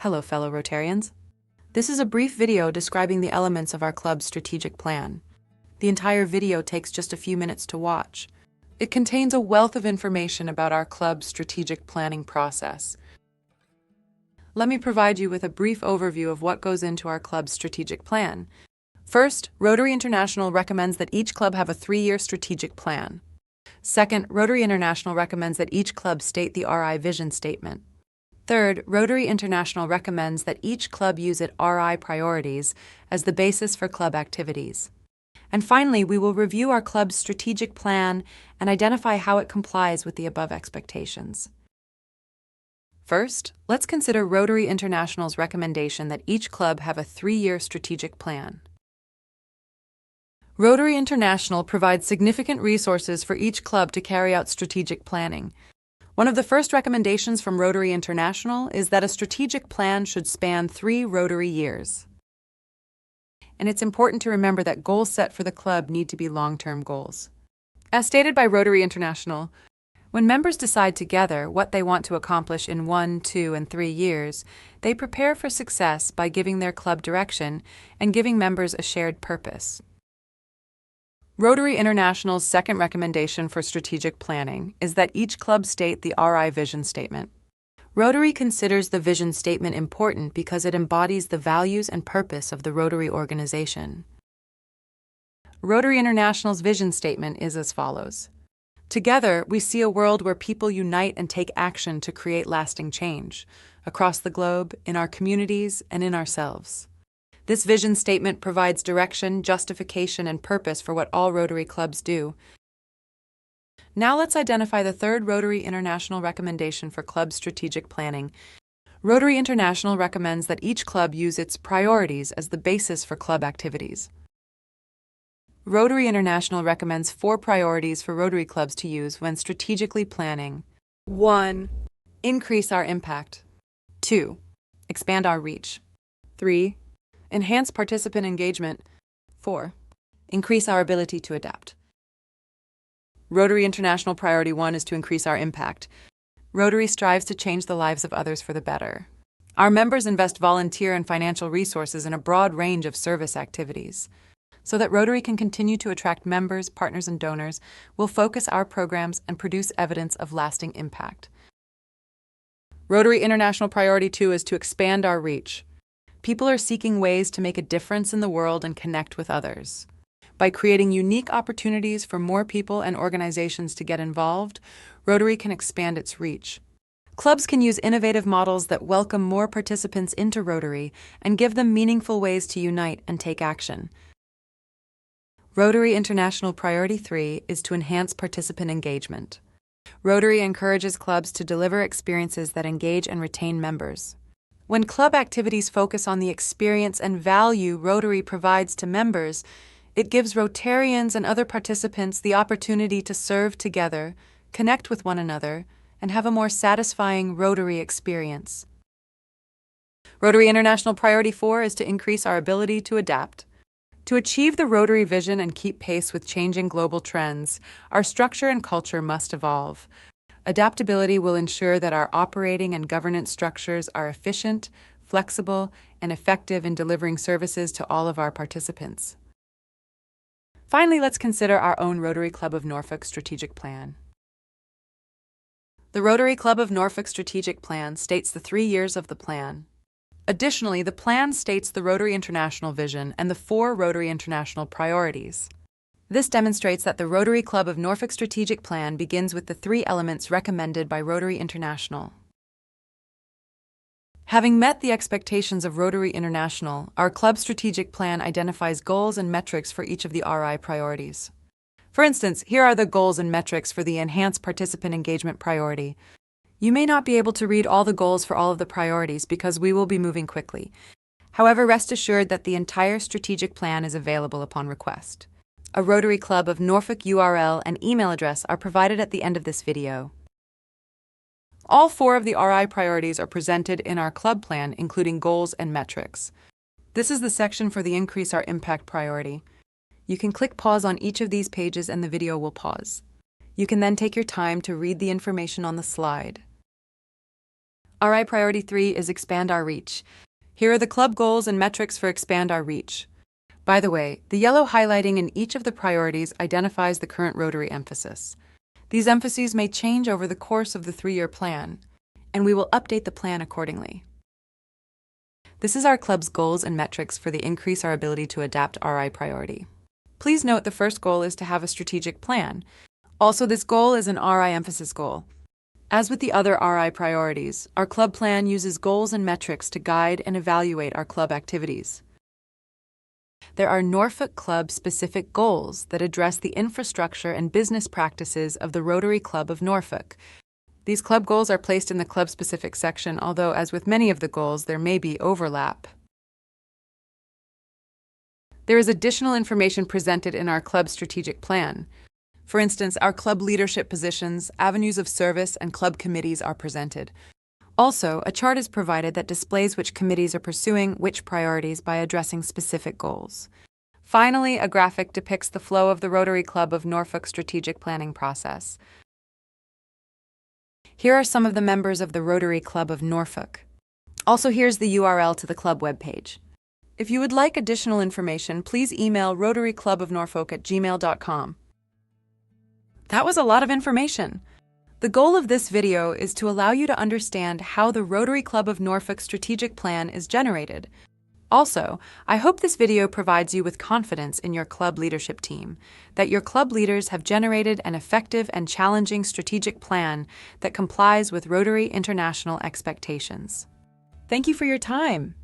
Hello, fellow Rotarians. This is a brief video describing the elements of our club's strategic plan. The entire video takes just a few minutes to watch. It contains a wealth of information about our club's strategic planning process. Let me provide you with a brief overview of what goes into our club's strategic plan. First, Rotary International recommends that each club have a 3-year strategic plan. Second, Rotary International recommends that each club state the RI vision statement. Third, Rotary International recommends that each club use its RI priorities as the basis for club activities. And finally, we will review our club's strategic plan and identify how it complies with the above expectations. First, let's consider Rotary International's recommendation that each club have a 3-year strategic plan. Rotary International provides significant resources for each club to carry out strategic planning. One of the first recommendations from Rotary International is that a strategic plan should span 3 Rotary years. And it's important to remember that goals set for the club need to be long-term goals. As stated by Rotary International, when members decide together what they want to accomplish in 1, 2, and 3 years, they prepare for success by giving their club direction and giving members a shared purpose. Rotary International's second recommendation for strategic planning is that each club state the RI vision statement. Rotary considers the vision statement important because it embodies the values and purpose of the Rotary organization. Rotary International's vision statement is as follows. Together, we see a world where people unite and take action to create lasting change, across the globe, in our communities, and in ourselves. This vision statement provides direction, justification, and purpose for what all Rotary clubs do. Now let's identify the third Rotary International recommendation for club strategic planning. Rotary International recommends that each club use its priorities as the basis for club activities. Rotary International recommends 4 priorities for Rotary clubs to use when strategically planning. 1. Increase our impact. 2. Expand our reach. 3. Enhance participant engagement. 4. Increase our ability to adapt. Rotary International Priority 1 is to increase our impact. Rotary strives to change the lives of others for the better. Our members invest volunteer and financial resources in a broad range of service activities. So that Rotary can continue to attract members, partners, and donors, we'll focus our programs and produce evidence of lasting impact. Rotary International Priority 2 is to expand our reach. People are seeking ways to make a difference in the world and connect with others. By creating unique opportunities for more people and organizations to get involved, Rotary can expand its reach. Clubs can use innovative models that welcome more participants into Rotary and give them meaningful ways to unite and take action. Rotary International Priority 3 is to enhance participant engagement. Rotary encourages clubs to deliver experiences that engage and retain members. When club activities focus on the experience and value Rotary provides to members, it gives Rotarians and other participants the opportunity to serve together, connect with one another, and have a more satisfying Rotary experience. Rotary International Priority 4 is to increase our ability to adapt. To achieve the Rotary vision and keep pace with changing global trends, our structure and culture must evolve. Adaptability will ensure that our operating and governance structures are efficient, flexible, and effective in delivering services to all of our participants. Finally, let's consider our own Rotary Club of Norfolk strategic plan. The Rotary Club of Norfolk strategic plan states the 3 years of the plan. Additionally, the plan states the Rotary International vision and the 4 Rotary International priorities. This demonstrates that the Rotary Club of Norfolk strategic plan begins with the 3 elements recommended by Rotary International. Having met the expectations of Rotary International, our club strategic plan identifies goals and metrics for each of the RI priorities. For instance, here are the goals and metrics for the Enhanced Participant Engagement priority. You may not be able to read all the goals for all of the priorities because we will be moving quickly. However, rest assured that the entire strategic plan is available upon request. A Rotary Club of Norfolk URL and email address are provided at the end of this video. All 4 of the RI priorities are presented in our club plan, including goals and metrics. This is the section for the Increase Our Impact priority. You can click pause on each of these pages and the video will pause. You can then take your time to read the information on the slide. RI Priority 3 is Expand Our Reach. Here are the club goals and metrics for Expand Our Reach. By the way, the yellow highlighting in each of the priorities identifies the current Rotary emphasis. These emphases may change over the course of the 3-year plan, and we will update the plan accordingly. This is our club's goals and metrics for the increase our ability to adapt RI priority. Please note the first goal is to have a strategic plan. Also, this goal is an RI emphasis goal. As with the other RI priorities, our club plan uses goals and metrics to guide and evaluate our club activities. There are Norfolk Club-specific goals that address the infrastructure and business practices of the Rotary Club of Norfolk. These club goals are placed in the club-specific section, although, as with many of the goals, there may be overlap. There is additional information presented in our club strategic plan. For instance, our club leadership positions, avenues of service, and club committees are presented. Also, a chart is provided that displays which committees are pursuing which priorities by addressing specific goals. Finally, a graphic depicts the flow of the Rotary Club of Norfolk strategic planning process. Here are some of the members of the Rotary Club of Norfolk. Also, here's the URL to the club webpage. If you would like additional information, please email rotaryclubofnorfolk@gmail.com. That was a lot of information. The goal of this video is to allow you to understand how the Rotary Club of Norfolk strategic plan is generated. Also, I hope this video provides you with confidence in your club leadership team, that your club leaders have generated an effective and challenging strategic plan that complies with Rotary International expectations. Thank you for your time.